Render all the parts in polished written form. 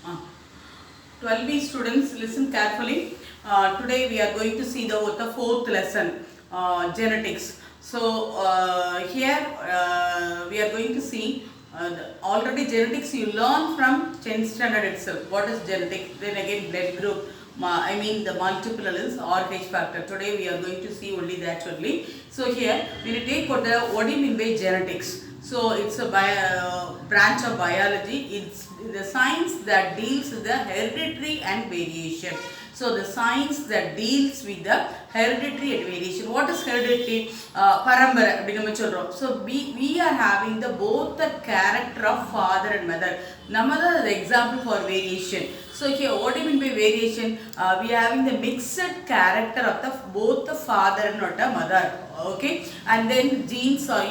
Uh, 12B students, listen carefully. Today we are going to see the fourth lesson, genetics. So here we are going to see already genetics you learn from 10th standard itself. What is genetics? Then again blood group. I mean the multiple alleles or H factor. Today we are going to see only that only. So here we will take what do you mean by genetics? So it's a branch of biology. It's the science that deals with the hereditary and variation. So the science that deals with the hereditary and variation. What is hereditary? Parambara. So we are having the both the character of father and mother. Namada the example for variation. So here what do you mean by variation? We are having the mixed character of the both the father and not a mother. Okay, and then genes are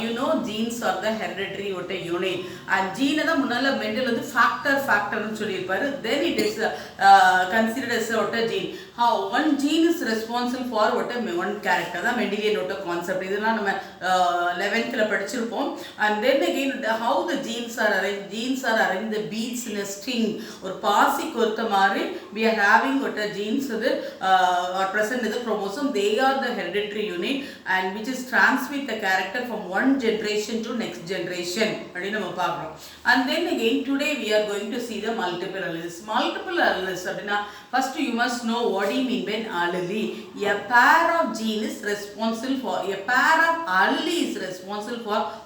genes are the hereditary unit, and gene is munala mental factor then it is considered as a gene. How one gene is responsible for one character, the Mendelian concept. This is 11th la padichirupom. And then again how the genes are arranged. Genes are arranged the beads in a string or pasi korthamari. We are having what genes are present in the chromosome. They are the hereditary unit, and which is transmit the character from one generation to next generation. And then again today we are going to see the multiple alleles. Multiple alleles. First you must know what do you mean by allele. A pair of gene is responsible for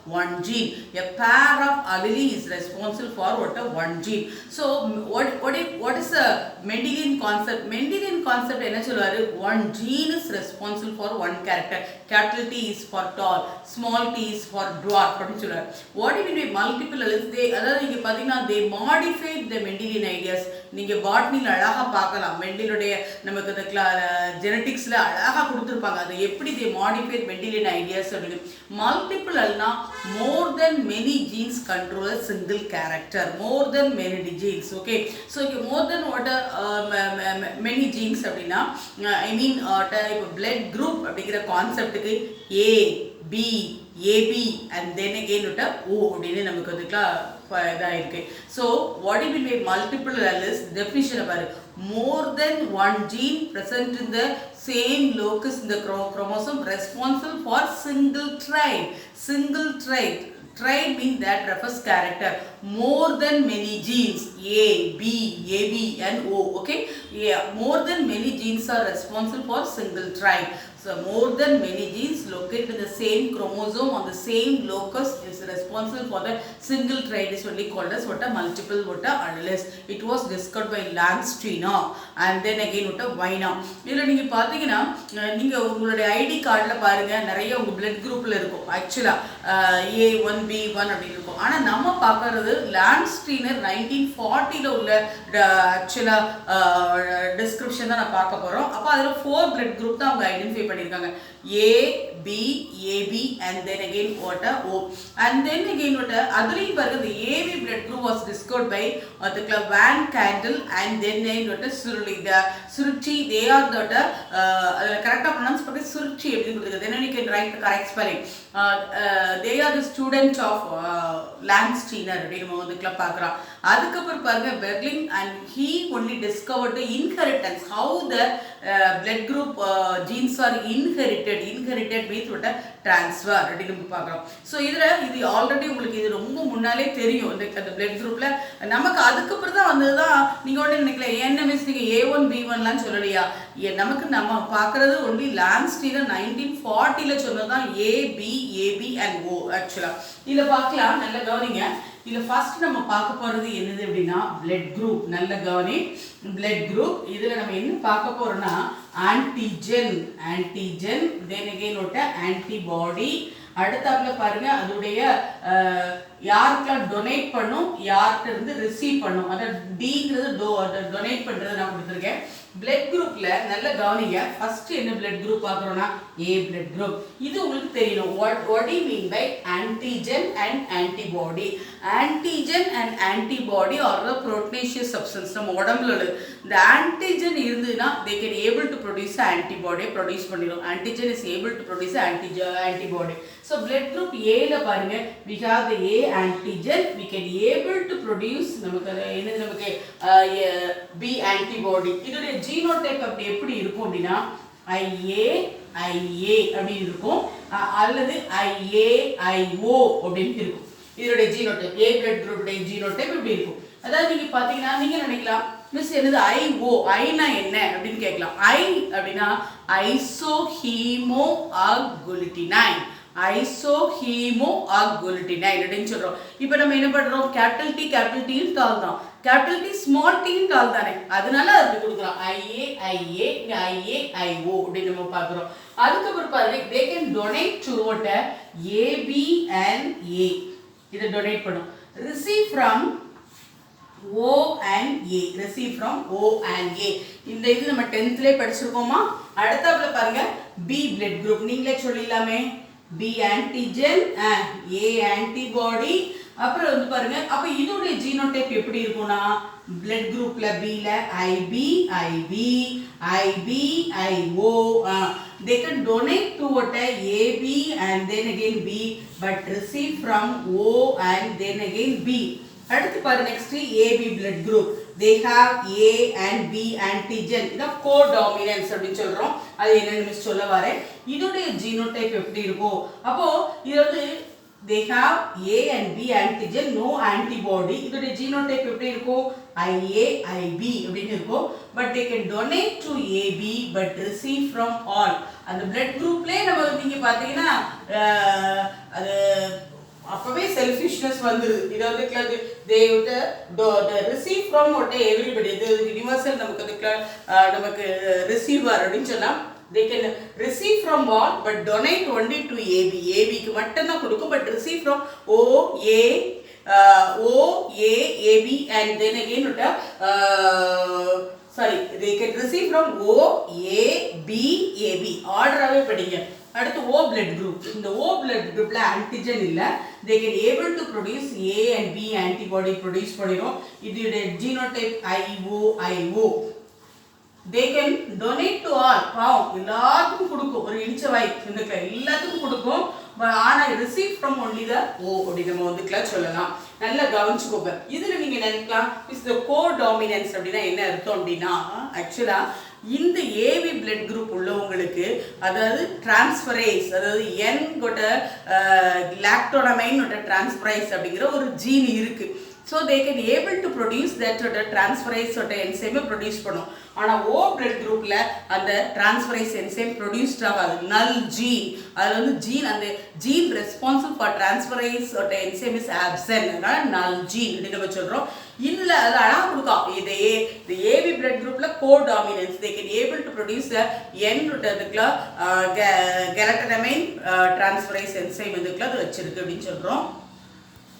one gene. A pair of allele is responsible for one gene. So what is the Mendelian concept? Mendelian concept one gene is responsible for one character. Capital T is for tall, small t is for dwarf. What do you mean by multiple alleles? They modified the Mendelian ideas. நீங்க பாட்னில அழகா பார்க்கலாம். மெண்டலுடைய நமக்கு அந்த ஜெனடிக்ஸ்ல அழகா கொடுத்திருப்பாங்க. அது எப்படி they modified Mendelian ideas அப்படி. Multiple alna more than many genes control a single character. More than many genes. Okay. So more than what many genes அப்படினா I mean type blood group அப்படிங்கிற கான்செப்ட்க்கு A B AB and then again O அப்படினு நமக்கு அதுக்குலாம் இருக்கு. So what do you mean by multiple alleles? Definition பாரு. More than one gene present in the same locus in the chromosome responsible for single trait. Single trait. Trait means that refers character. More than many genes A, B, AB and O. Okay. Yeah. More than many genes are responsible for single trait. So more than many genes located in the same chromosome on the same locus is responsible for the single trait is only called as multiple alleles. It was discovered by Landsteiner and then again Weiner. இதுல நீங்க பாத்தீங்கன்னா நீங்க உங்களுடைய ID கார்டுல பாருங்க நிறைய உங்க blood groupல இருக்கும். Actually A1 B1 அப்படி இருக்கும். ஆனா நம்ம பார்க்கிறது Landsteiner 1940 ல உள்ள actually description தான் நான் பார்க்க போறோம். அப்ப அதுல 4 blood group தான் அவங்க ஐடென்டிஃபை பண்ணிருக்காங்க. A, B, AB and then again O. And then again அதுலயும் பாருங்க the AB blood group was discovered by the Van Candel and then Suruchi. They are the correct pronounce பண்ணி Suruchi எப்படி கொடுத்திருக்கு. Then you can write the correct spelling. They are the student of Landsteiner அப்படின்னு நம்ம வந்து பார்க்கறோம். அதுக்கப்புறம் பாருங்க Berling and he only discovered the inheritance, how the blood group genes are inherited means what a transfer அப்படி நம்ம பார்க்கறோம். So இது ஆல்ரெடி உங்களுக்கு இது ரொம்ப முன்னாலே தெரியும். இந்த blood groupல நமக்கு அதுக்கப்புறம் தான் வந்ததுதான். நீங்க உடனே நினைக்கல என்ன மிஸ் நீங்க A1 B1 லாம் சொல்லலையா? நமக்கு நம்ம பார்க்கிறது only Landsteiner 1940 ல சொன்னதுதான் A B AB and O actually. இத பார்க்கலாம் நல்ல கவனிங்க. இதுல ஃபர்ஸ்ட் நம்ம பார்க்க போறது என்னது அப்படினா blood group. நல்ல கவனி blood group. இதுல நம்ம என்ன பார்க்க போறோம்னா antigen then again antibody. அடுத்தாப்புல பாருங்க அதுடைய யாருக்கெல்லாம் டொனேட் பண்ணும் யார்கிட்ட இருந்து ரிசீவ் பண்ணும். அத Dங்கிறது டொனேட் பண்றது நான் கொடுத்திருக்கேன். blood groupல நல்ல கவனிங்க. ஃபர்ஸ்ட் என்ன blood group பார்க்கறோம்னா A blood group. இது உங்களுக்கு தெரியணும். What do you mean by antigen and antibody? Antigen and antibody are the proteinaceous substance. நம்ம உடம்புல the antigen இருந்ததுனா they can able to produce antibody produce பண்ணிரும். Antigen is able to produce antibody. So blood group A ல பாருங்க we have the A antigen we can able to produce நமக்கு என்னது நமக்கு B antibody இதோட genotype அப்படி எப்படி இருக்கும் அப்படினா IA அப்படி இருக்கும் அல்லது IAIO அப்படி இருக்கும் இதோட genotype A blood group உடைய genotype இப்படி இருக்கும் அதாவது நீங்க பாத்தீங்கன்னா நீங்க நினைக்கலாம் மிஸ் என்னது IO ஐனா என்ன அப்படினு கேட்கலாம் I அப்படினா isohemo-agglutinin isohemo-agglutinin அப்படினு சொல்றோம் இப்போ நம்ம என்ன பண்றோம் கேபிட்டல் T ன்னு டால் தான் கேபிட்டல் T ஸ்மால் t ன்னு டால் தானே அதனால அப்படி கொடுக்கிறோம் IA இங்க IAIO அப்படி நம்ம பார்க்கறோம் அதுக்கு அப்புறம் பாருங்க they can donate to what AB and A இத டொனேட் பண்ணும் receive from O and A receive from O and A இந்த இது நம்ம 10th ல படிச்சிருக்கோமா அடுத்ததுல பாருங்க B blood group நீங்களே சொல்லிடலாமே B antigen A antibody அப்புறம் வந்து பாருங்க அப்ப இதோட ஜீனோடைப் எப்படி இருக்கும்னா blood groupல B ல IB IO they can donate to what AB and then again B but receive from O and then again B அடுத்து பாரு next AB blood group they have A and B antigen இத co-dominance அப்படி சொல்றோம் அது என்னன்னு miss சொல்ல வரேன் இதோட ஜீனோடைப் எப்படி இருக்கும் அப்போ இது வந்து they have A and B antigen no antibody இதோட ஜீனோடைப் எப்படி இருக்கும் IAIB அப்படினு இருக்கும் but they can donate to AB but receive from all அந்த blood groupலயே நம்ம நீங்க பாத்தீங்கன்னா அது அப்பவே செல்ஃபிஷ்னஸ் வந்துருது இது வந்து they receive from what everybody இது யுனிவர்சல் நமக்கு ரிசீவர் அப்படினு சொல்லலாம் they can receive from all but donate only to AB க்கு மட்டும் தான் கொடுக்கும் but receive from AB and then again sorry they can receive from AB ஆர்டராவே படிங்க அடுத்து O blood group இந்த O blood groupல antigen இல்ல they can able to produce A and B antibody produce பண்ணிரும் இதோட genotype IO they can donate to all பாவம் எல்லாத்துக்கும் கொடுக்கும் ஒரு inch வாய் இந்த எல்லாத்துக்கும் கொடுக்கும் ஆனா receive from only the O அப்படி நம்ம வந்து சொல்லலாம் நல்லா கவனிச்சுக்கோங்க இதுல நீங்க நினைக்கலாம் is the co-dominance அப்படினா என்ன அர்த்தம் அப்படினா एक्चुअली இந்த AB blood group உள்ளவங்களுக்கு அதாவது transferase அதாவது N கொட்ட lactonamine கொட்ட transferase அப்படிங்கற ஒரு ஜீன் இருக்கு so they can able to produce that transferase enzyme produce பண்ணும் ஆனா O blood groupல அந்த transferase enzyme produced ஆகாது null gene அதுல வந்து gene அந்த gene responsible for transferase enzyme is absent அதனால null gene ன்னு நம்ம சொல்றோம் இதுல அது அழகா கொடுக்கும் இது the AB blood groupல co-dominance they can able to produce the N galantamine transferase enzyme இதுக்குள்ள அது வச்சிருக்கு அப்படினு சொல்றோம்